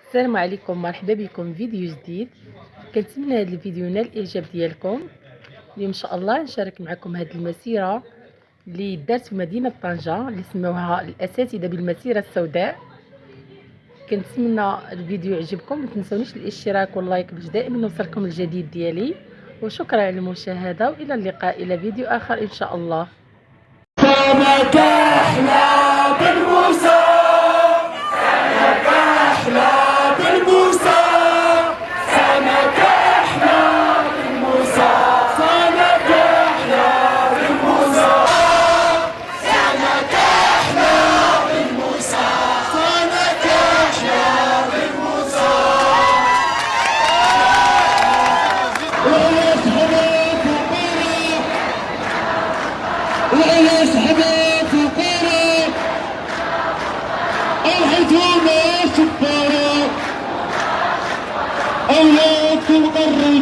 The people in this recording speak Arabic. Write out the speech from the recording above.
السلام عليكم، مرحبا بكم فيديو جديد. كنتمنى هذا الفيديو ينال الاعجاب ديالكم. اليوم ان شاء الله نشارك معكم هذه المسيره اللي دارت في مدينه طنجه اللي سموها الاساتذه بالمسيره السوداء. كنتمنى الفيديو يعجبكم، ما تنسونيش الاشتراك واللايك باش دائما يوصلكم الجديد ديالي، وشكرا على المشاهده والى اللقاء الى فيديو اخر ان شاء الله. سمك أحلى بالموسى، سمك أحلى بالموسى، سمك أحلى بالموسى، سمك أحلى بالموسى، سمك أحلى بالموسى، سمك أحلى بالموسى. ويس حبيب وقيرة الحجومة شفارة أولادكم قروا